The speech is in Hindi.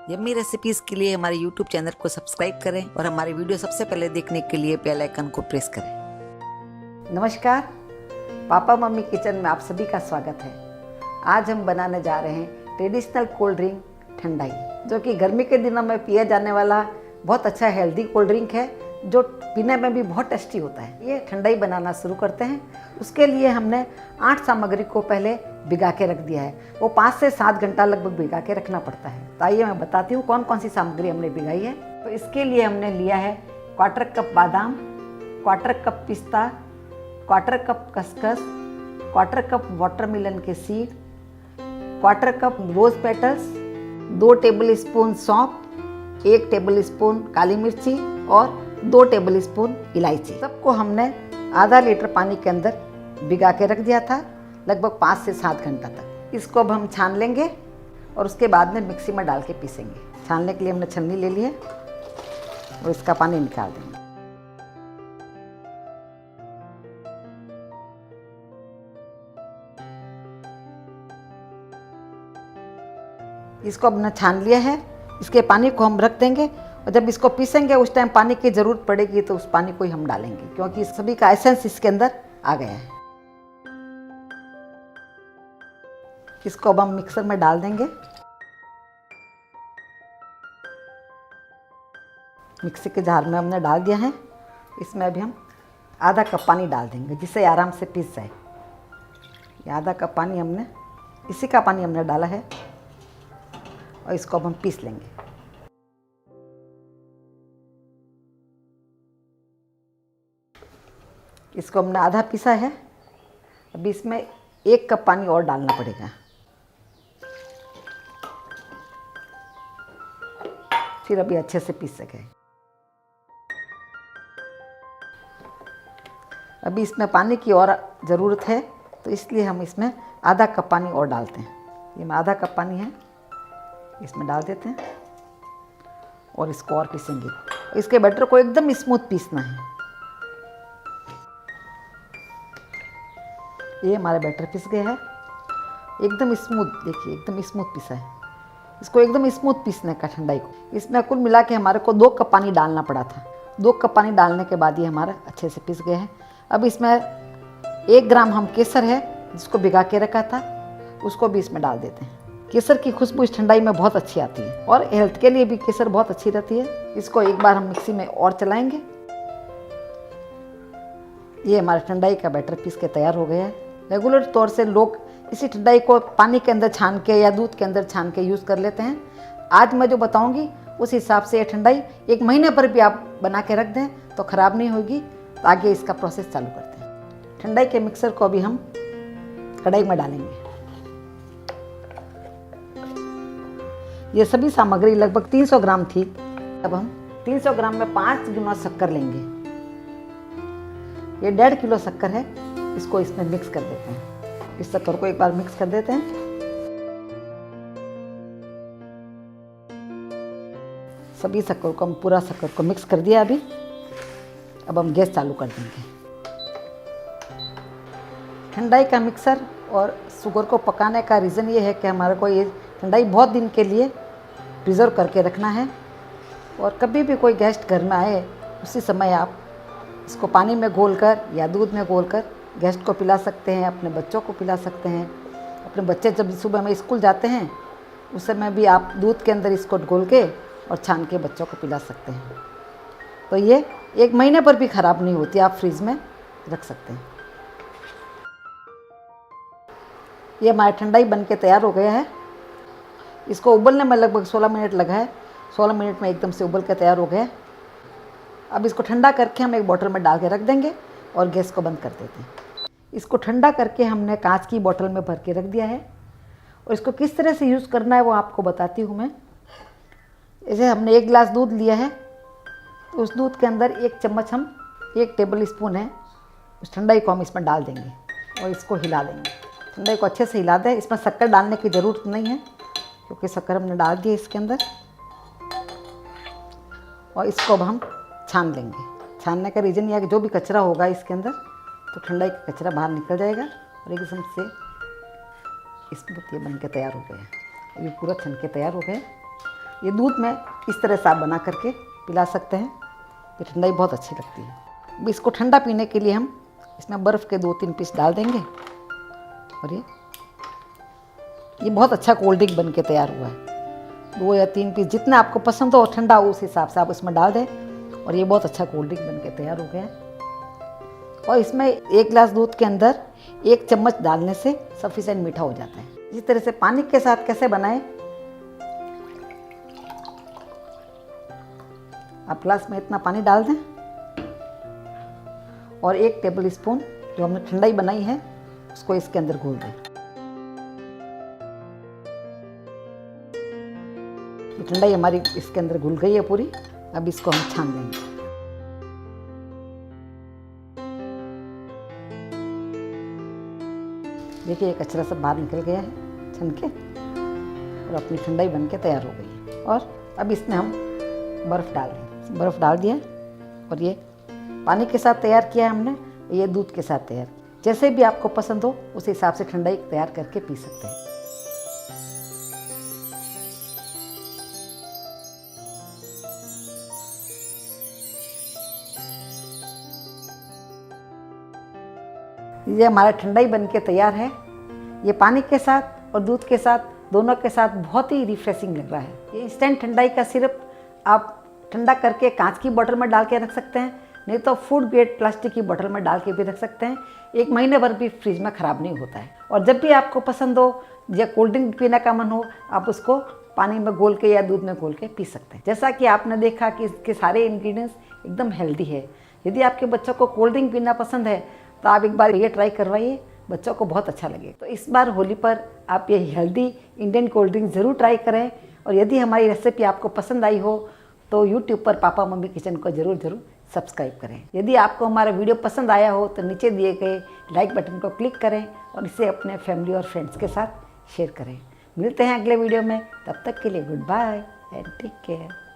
यम्मी रेसिपीज के लिए हमारे YouTube चैनल को सब्सक्राइब करें और हमारे वीडियो सबसे पहले देखने के लिए बेल आइकन को प्रेस करें। नमस्कार, पापा मम्मी किचन में आप सभी का स्वागत है। आज हम बनाने जा रहे हैं ट्रेडिशनल कोल्ड ड्रिंक ठंडाई, जो कि गर्मी के दिनों में पिया जाने वाला बहुत अच्छा हेल्दी कोल्ड ड्रिंक है, जो पीने में भी बहुत टेस्टी होता है। ये ठंडाई बनाना शुरू करते हैं। उसके लिए हमने 8 सामग्री को पहले भिगा के रख दिया है। वो 5 से 7 घंटा लगभग भिगा के रखना पड़ता है। तो आइए मैं बताती हूँ कौन कौन सी सामग्री हमने भिगाई है। तो इसके लिए हमने लिया है 1/4 कप बादाम, 1/4 कप पिस्ता, 1/4 कप खसखस, 1/4 कप वाटरमेलन के seed, 1/4 cup rose petals, 2 tablespoon सौंफ, 1 टेबल स्पून काली मिर्ची और 2 टेबल स्पून इलायची। सबको हमने आधा लीटर पानी के अंदर भिगा के रख दिया था, लगभग 5 से 7 घंटा तक। इसको अब हम छान लेंगे और उसके बाद में मिक्सी में डाल के पीसेंगे। छानने के लिए हमने छन्नी ले ली है और इसका पानी निकाल देंगे। इसको अब हमने छान लिया है। इसके पानी को हम रख देंगे और जब इसको पीसेंगे उस टाइम पानी की ज़रूरत पड़ेगी तो उस पानी को ही हम डालेंगे, क्योंकि सभी का एसेंस इसके अंदर आ गया है। इसको अब हम मिक्सर में डाल देंगे। मिक्सी के जार में हमने डाल दिया है। इसमें अभी हम आधा कप पानी डाल देंगे, जिससे आराम से पीस जाए। ये आधा कप पानी हमने इसी का पानी हमने डाला है और इसको अब हम पीस लेंगे। इसको हमने आधा पीसा है। अभी इसमें 1 कप पानी और डालना पड़ेगा, फिर अभी अच्छे से पीस सके। अभी इसमें पानी की और ज़रूरत है, तो इसलिए हम इसमें आधा कप पानी और डालते हैं। ये में आधा कप पानी है, इसमें डाल देते हैं और इसको और पीसेंगे। इसके बैटर को एकदम स्मूथ पीसना है। ये हमारा बैटर पिस गया है, एकदम स्मूथ। देखिए एकदम स्मूथ पिसा है। इसको एकदम स्मूथ पीसने का ठंडाई को। इसमें कुल मिला के हमारे को 2 कप पानी डालना पड़ा था। 2 कप पानी डालने के बाद ये हमारा अच्छे से पिस गया है। अब इसमें 1 ग्राम हम केसर है, जिसको भिगा के रखा था, उसको भी इसमें डाल देते हैं। केसर की खुशबू इस ठंडाई में बहुत अच्छी आती है और हेल्थ के लिए भी केसर बहुत अच्छी रहती है। इसको एक बार हम मिक्सी में और चलाएंगे। ये हमारा ठंडाई का बैटर पीस के तैयार हो गया है। रेगुलर तौर से लोग इसी ठंडाई को पानी के अंदर छान के या दूध के अंदर छान के यूज़ कर लेते हैं। आज मैं जो बताऊंगी उस हिसाब से ये ठंडाई 1 महीने पर भी आप बना के रख दें तो ख़राब नहीं होगी। तो आगे इसका प्रोसेस चालू करते हैं। ठंडाई के मिक्सर को अभी हम कढ़ाई में डालेंगे। ये सभी सामग्री लगभग 300 ग्राम थी। अब हम 300 ग्राम में 5 गुना शक्कर लेंगे। ये 1.5 किलो शक्कर है, इसको इसमें मिक्स कर देते हैं। इस शक्कर को एक बार मिक्स कर देते हैं। सभी शक्कर को हम पूरा शक्कर को मिक्स कर दिया अभी। अब हम गैस चालू कर देंगे। ठंडाई का मिक्सर और शुगर को पकाने का रीज़न ये है कि हमारे को ये ठंडाई बहुत दिन के लिए प्रिजर्व करके रखना है। और कभी भी कोई गेस्ट घर में आए उसी समय आप इसको पानी में घोलकर या दूध में घोलकर गेस्ट को पिला सकते हैं, अपने बच्चों को पिला सकते हैं। अपने बच्चे जब सुबह में स्कूल जाते हैं उस समय भी आप दूध के अंदर इसको घोल के और छान के बच्चों को पिला सकते हैं। तो ये 1 महीने पर भी ख़राब नहीं होती, आप फ्रिज में रख सकते हैं। ये हमारा ठंडाई बन के तैयार हो गया है। इसको उबलने में लगभग 16 मिनट लगा है। 16 मिनट में एकदम से उबल के तैयार हो गया। अब इसको ठंडा करके हम एक बोतल में डाल के रख देंगे और गैस को बंद कर देते हैं। इसको ठंडा करके हमने कांच की बोतल में भर के रख दिया है और इसको किस तरह से यूज़ करना है वो आपको बताती हूँ मैं। जैसे हमने 1 गिलास दूध लिया है, तो उस दूध के अंदर 1 चम्मच हम 1 टेबल स्पून है उस ठंडाई को हम इसमें डाल देंगे और इसको हिला देंगे। ठंडाई को अच्छे से हिला दें। इसमें शक्कर डालने की ज़रूरत नहीं है, क्योंकि शक्कर हमने डाल दी है इसके अंदर। और इसको अब हम छान लेंगे। छानने का रीज़न यह है कि जो भी कचरा होगा इसके अंदर, तो ठंडाई का कचरा बाहर निकल जाएगा और एकदम से स्मूथ ये बन के तैयार हो गया। ये पूरा छन के तैयार हो गया। ये दूध में इस तरह से आप बना करके पिला सकते हैं। ये ठंडाई बहुत अच्छी लगती है। अब इसको ठंडा पीने के लिए हम इसमें बर्फ़ के 2-3 पीस डाल देंगे और ये बहुत अच्छा कोल्ड ड्रिंक बन के तैयार हुआ है। 2 या 3 पीस जितना आपको पसंद हो ठंडा उस हिसाब से आप इसमें डाल दें और ये बहुत अच्छा कोल्ड ड्रिंक बन के तैयार हो गया है। और इसमें 1 गिलास दूध के अंदर 1 चम्मच डालने से सफिशिएंट मीठा हो जाता है। इसी तरह से पानी के साथ कैसे बनाएं, आप गिलास में इतना पानी डाल दें और 1 टेबल स्पून जो हमने ठंडाई बनाई है उसको इसके अंदर घोल दें। ठंडाई हमारी इसके अंदर घुल गई है पूरी। अब इसको हम छान देंगे। देखिए एक अच्छा सा बाहर निकल गया है छन के और अपनी ठंडाई बन के तैयार हो गई है। और अब इसमें हम बर्फ़ डाल दें। बर्फ़ डाल दिया और ये पानी के साथ तैयार किया है हमने, ये दूध के साथ तैयार। जैसे भी आपको पसंद हो उस हिसाब से ठंडाई तैयार करके पी सकते हैं। ये हमारा ठंडाई बन के तैयार है। ये पानी के साथ और दूध के साथ दोनों के साथ बहुत ही रिफ्रेशिंग लग रहा है। ये इंस्टेंट ठंडाई का सिरप आप ठंडा करके कांच की बोतल में डाल के रख सकते हैं, नहीं तो फूड ग्रेड प्लास्टिक की बोतल में डाल के भी रख सकते हैं। 1 महीने भर भी फ्रिज में ख़राब नहीं होता है। और जब भी आपको पसंद हो या कोल्ड ड्रिंक पीने का मन हो आप उसको पानी में घोल के या दूध में घोल के पी सकते हैं। जैसा कि आपने देखा कि इसके सारे इंग्रेडिएंट्स एकदम हेल्दी है। यदि आपके बच्चों को कोल्ड ड्रिंक पीना पसंद है तो आप एक बार ये ट्राई करवाइए, बच्चों को बहुत अच्छा लगे। तो इस बार होली पर आप ये हेल्दी इंडियन कोल्ड ड्रिंक ज़रूर ट्राई करें। और यदि हमारी रेसिपी आपको पसंद आई हो तो यूट्यूब पर पापा मम्मी किचन को ज़रूर सब्सक्राइब करें। यदि आपको हमारा वीडियो पसंद आया हो तो नीचे दिए गए लाइक बटन को क्लिक करें और इसे अपने फैमिली और फ्रेंड्स के साथ शेयर करें। मिलते हैं अगले वीडियो में, तब तक के लिए good bye and take care.